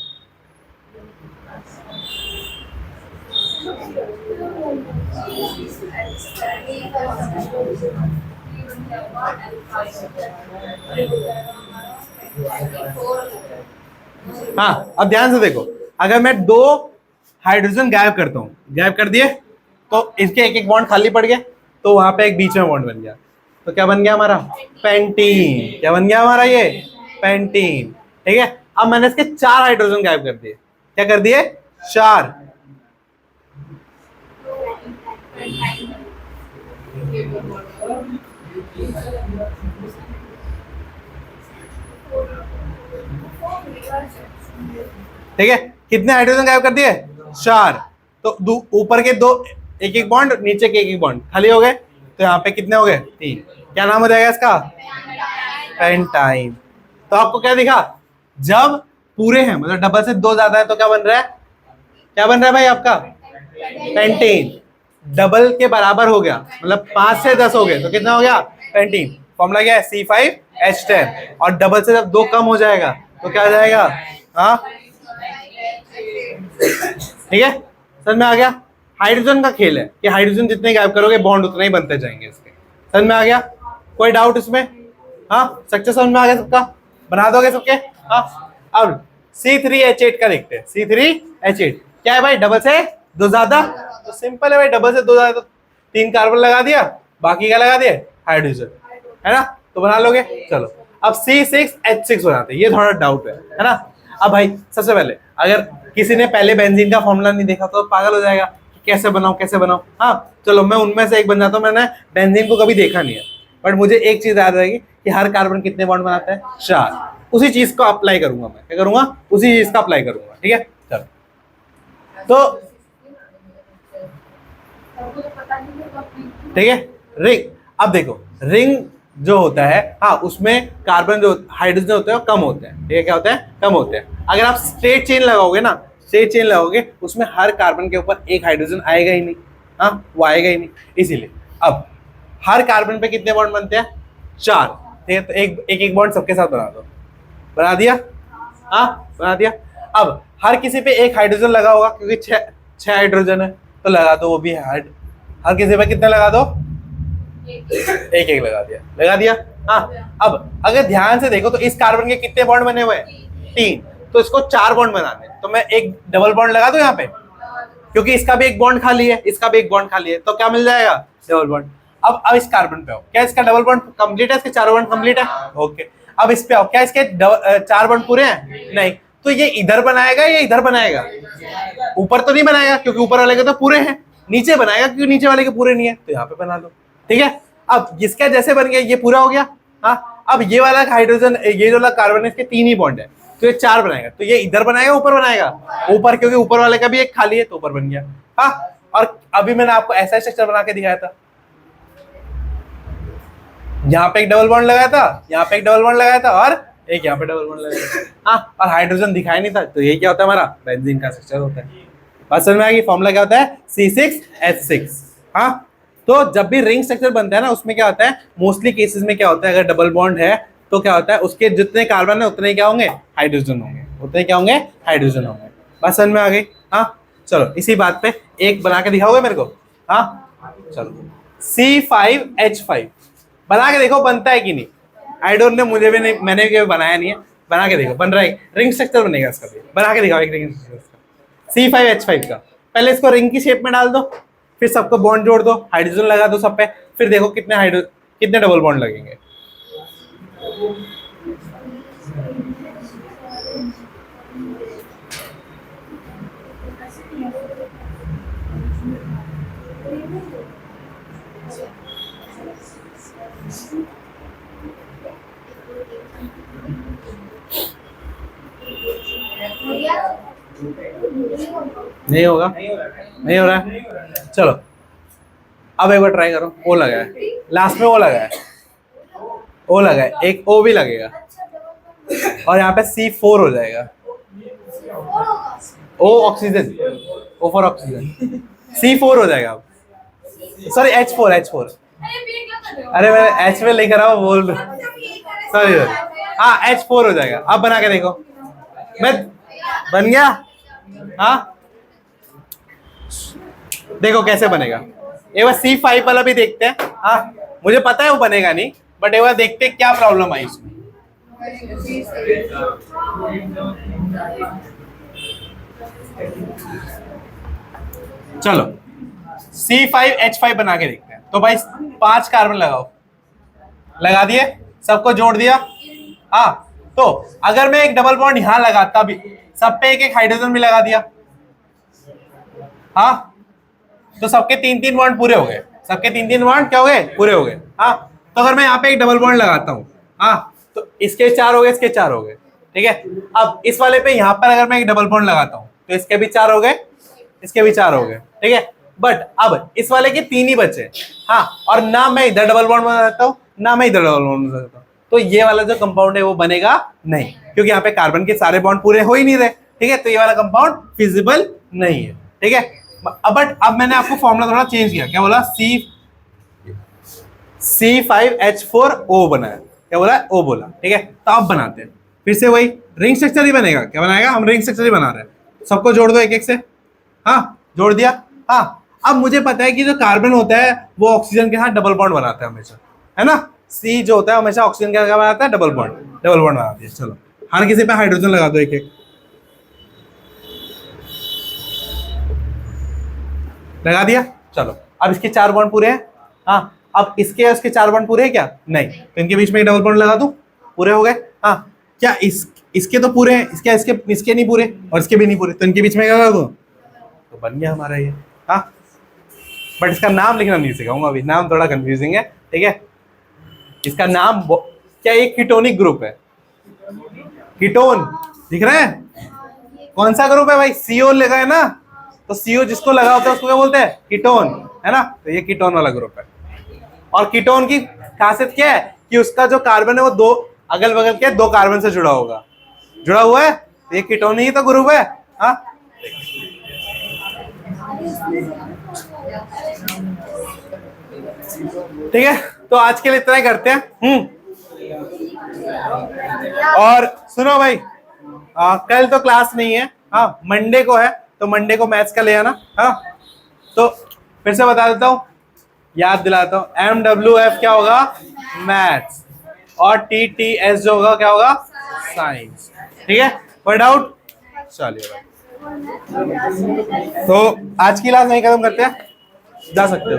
हाँ, अब ध्यान से देखो, अगर मैं 2 हाइड्रोजन गायब करता हूं, गायब कर दिए, तो इसके एक एक बॉन्ड खाली पड़ गए, तो वहां पे एक बीच में बॉन्ड बन गया, तो क्या बन गया हमारा? पेंटीन। क्या बन गया हमारा? ये पेंटीन, ठीक है। अब मैंने इसके 4 हाइड्रोजन गायब कर दिए, क्या कर दिए? 4। ठीक है, कितने हाइड्रोजन गायब कर दिए? 4। तो ऊपर के 2 एक एक बॉन्ड, नीचे के एक एक बॉन्ड खाली हो गए, तो यहाँ पे कितने हो गए? 3। क्या नाम हो जाएगा इसका? पेंटाइन। तो आपको क्या दिखा? जब पूरे हैं, मतलब डबल से 2 ज्यादा है, तो क्या बन रहा है? क्या बन रहा है भाई आपका? पेंटेन। डबल के बराबर हो गया, मतलब 5 से 10 हो गए, तो कितना हो गया? पेंटीन। फॉर्मूला क्या है? C5H10। और डबल से जब 2 कम हो जाएगा तो क्या आ जाएगा? हाँ, ठीक है, समझ में आ गया? हाइड्रोजन का खेल है कि हाइड्रोजन जितने गायब करोगे बॉन्ड उतने ही बनते जाएंगे इसके। समझ में आ गया? कोई डाउट इसमें? हाँ, सक्सेस समझ में आ गया सबका? बना दोगे सबके? हाँ। अब C3H8 का देखते हैं। C3H8 क्या है भाई? डबल से 2 ज्यादा, तो सिंपल है भाई, डबल से 2 ज्यादा, तो 3 कार्बन लगा दिया, बाकी क्या लगा दिया? हाइड्रोजन, है ना? तो बना लोगे। चलो अब C6H6 बनाते हैं, ये थोड़ा डाउट है ना? अब भाई सबसे पहले, अगर किसी ने पहले बेंजीन का फॉर्मूला नहीं देखा तो पागल हो जाएगा कि कैसे बनाऊं कैसे बनाऊं। हाँ चलो, मैं उनमें से एक बन जाता हूं। मैंने बेंजीन को कभी देखा नहीं है, बट मुझे एक चीज याद रहेगी कि हर कार्बन कितने बॉन्ड बनाता है? 4। उसी चीज को अप्लाई करूंगा मैं, क्या करूंगा? उसी चीज का अप्लाई करूंगा, ठीक है। चलो, तो ठीक है, रिंग। अब देखो, रिंग जो होता है, हाँ, उसमें कार्बन जो हाइड्रोजन होते हैं वो कम होते हैं, ठीक है। क्या होता है? कम होते हैं। अगर आप स्ट्रेट चेन लगाओगे ना, स्ट्रेट चेन लगाओगे, उसमें हर कार्बन के ऊपर एक हाइड्रोजन आएगा ही नहीं, हाँ, वो आएगा ही नहीं। इसीलिए अब हर कार्बन पे कितने बॉन्ड बनते हैं? 4, ठीक है। तो एक बॉन्ड सबके साथ बना दो। बना दिया? हाँ, बना दिया। अब हर किसी पे एक हाइड्रोजन लगा होगा, क्योंकि 6 हाइड्रोजन है, तो लगा दो वो भी हर किसी पे कितने लगा दो? एक एक लगा दिया। हाँ, अब अगर ध्यान से देखो तो इस कार्बन के कितने बॉन्ड बने हुए हैं? 3। तो इसको 4 बॉन्ड बनाने, तो मैं एक डबल बॉन्ड लगा दूं यहाँ पे, क्योंकि इसका भी एक बॉन्ड खाली है, इसका भी एक बॉन्ड खाली है, तो क्या मिल जाएगा? Double bond. अब इस कार्बन पे आओ, क्या इसका डबल बॉन्ड कंप्लीट है? इसके 4 बॉन्ड कंप्लीट है, ओके। अब इस पे आओ, क्या इसके 4 बॉन्ड पूरे हैं? नहीं। तो ये इधर बनाएगा या इधर बनाएगा? ऊपर तो नहीं बनाएगा, क्योंकि ऊपर वाले के तो पूरे हैं। नीचे बनाएगा, क्योंकि नीचे वाले के पूरे नहीं है, तो यहाँ पे बना लो, ठीक है। अब इसका जैसे बन गया, ये पूरा हो गया। हाँ, अब ये वाला हाइड्रोजन, ये जो वाला कार्बन है, इसके 3 ही बॉन्ड है, तो ये 4 बनाएगा। तो ये इधर बनाएगा, ऊपर बनाएगा? ऊपर, क्योंकि ऊपर वाले का भी एक खाली है, तो ऊपर बन गया। हाँ, और अभी मैंने आपको ऐसा स्ट्रक्चर बना के दिखाया था, यहाँ पे एक डबल बॉन्ड लगाया था, यहाँ पे एक डबल बॉन्ड लगाया था, और एक यहाँ पे डबल बॉन्ड लगाया था। हाँ, और हाइड्रोजन दिखाई नहीं था, तो ये क्या होता है? हमारा बेंजीन का स्ट्रक्चर होता है। बात समझ में आ गई? फॉर्मूला क्या होता है? C6H6। हाँ, तो जब भी रिंग स्ट्रक्चर बनता है ना, उसमें क्या होता है, मोस्टली केसेस में क्या होता है, अगर डबल बॉन्ड है तो क्या होता है, उसके जितने कार्बन है उतने क्या होंगे? हाइड्रोजन होंगे, उतने क्या होंगे? हाइड्रोजन होंगे। बात समझ में आ गई? हाँ, चलो इसी बात पे एक बना के दिखाओगे मेरे को? हाँ, चलो C5H5 बना के देखो बनता है कि नहीं। आई डोंट नो, मुझे भी नहीं, मैंने भी बनाया नहीं है, बना के देखो, बन रहा है, रिंग स्ट्रक्चर बनेगा इसका भी, बना के दिखाओ एक रिंग स्ट्रक्चर C5H5 का। पहले इसको रिंग की शेप में डाल दो, फिर सबको बॉन्ड जोड़ दो, हाइड्रोजन लगा दो सब पे, फिर देखो कितने डबल बॉन्ड लगेंगे। नहीं होगा, नहीं हो रहा है, चलो अब एक बार ट्राई करो। ओ लगा है लास्ट में, ओ लगा है, ओ लगा है, एक ओ भी लगेगा और यहाँ पे C4 हो जाएगा। O oxygen, O for oxygen, C4 हो जाएगा। अब सॉरी H4 अरे मैं H में लेकर आओ बोल रहा हूँ, सॉरी हाँ H4 हो जाएगा। अब बना के देखो, मैं बन गया। हाँ देखो कैसे बनेगा, एक बार C5 वाला भी देखते हैं। हाँ मुझे पता है वो बनेगा नहीं, बट एक बार देखते हैं क्या प्रॉब्लम आई इसमें। चलो C5H5 बना के देखते हैं। तो भाई 5 कार्बन लगाओ, लगा दिए, सबको जोड़ दिया। हाँ तो अगर मैं एक डबल बॉन्ड यहां लगाता भी, सब पे एक एक हाइड्रोजन भी लगा दिया, हाँ तो सबके 3-3 बॉन्ड पूरे हो गए, सबके 3-3 बॉन्ड क्या हो गए, पूरे हो गए। हाँ तो अगर मैं यहाँ पे एक डबल बॉन्ड लगाता हूँ, हाँ तो इसके 4 हो गए, इसके 4 हो गए, ठीक है। अब इस वाले पे यहाँ पर अगर मैं एक डबल बॉन्ड लगाता हूँ तो इसके भी 4 हो गए, इसके भी 4 हो गए, ठीक है। बट अब इस वाले के 3 ही बचे, हाँ, और ना मैं इधर डबल बॉन्ड बना सकता हूँ, ना मैं इधर डबल बॉन्ड बना सकता हूँ, तो ये वाला जो कंपाउंड है वो बनेगा नहीं, क्योंकि यहाँ पे कार्बन के सारे बॉन्ड पूरे हो ही नहीं रहे, ठीक है। तो ये वाला कंपाउंड फिजिबल नहीं है, ठीक है। बट अब मैंने आपको फॉर्मूला थोड़ा चेंज किया, क्या बोला, C5H4O बनाया, क्या बोला, O बोला, ठीक है। तो अब बनाते हैं फिर से वही रिंग स्ट्रक्चर ही बनेगा। क्या बनाएगा, हम रिंग स्ट्रक्चर ही बना रहे हैं, सबको जोड़ दो एक एक से। हाँ जोड़ दिया। हाँ अब मुझे पता है कि जो कार्बन होता है वो ऑक्सीजन के साथ डबल बॉन्ड बनाता है हमेशा, है ना। C जो होता है हमेशा ऑक्सीजन के साथ बनाता है डबल बॉन्ड, डबल बॉन्ड बना दिया। चलो हर किसी पे हाइड्रोजन लगा दो एक एक, लगा दिया। चलो अब इसके 4 बॉन्ड पूरे हैं। हाँ अब इसके उसके 4 बॉन्ड पूरे हैं क्या, नहीं, तो इनके बीच में एक डबल बॉन्ड लगा दूं, पूरे हो गए। हाँ क्या इसके तो पूरे हैं, इसके नहीं पूरे और इसके भी नहीं पूरे, तो इनके बीच में क्या लगा दूं, तो बन गया हमारा ये। हाँ बट इसका नाम लिखना नहीं सिखाऊंगा अभी, नाम थोड़ा कंफ्यूजिंग है, ठीक है। इसका नाम क्या, एक कीटोनिक ग्रुप है, कीटोन दिख रहा है, कौन सा ग्रुप है भाई, CO लगा है ना, तो CO जिसको लगा होता है उसको क्या बोलते हैं, कीटोन, है ना। तो ये कीटोन वाला ग्रुप है। और कीटोन की खासियत क्या है कि उसका जो कार्बन है वो 2 अगल बगल के 2 कार्बन से जुड़ा होगा, जुड़ा हुआ है, तो ये कीटोन ही तो ग्रुप है। हाँ ठीक है, तो आज के लिए इतना ही करते हैं। और सुनो भाई, कल तो क्लास नहीं है, हाँ मंडे को है, तो मंडे को मैथ्स का ले आना। हाँ तो फिर से बता देता हूँ, याद दिलाता हूँ, MWF क्या होगा, मैथ्स, और TTS जो होगा क्या होगा, साइंस, ठीक है। कोई डाउट, चलिए तो आज की क्लास नहीं खत्म करते हैं, जा सकते हो।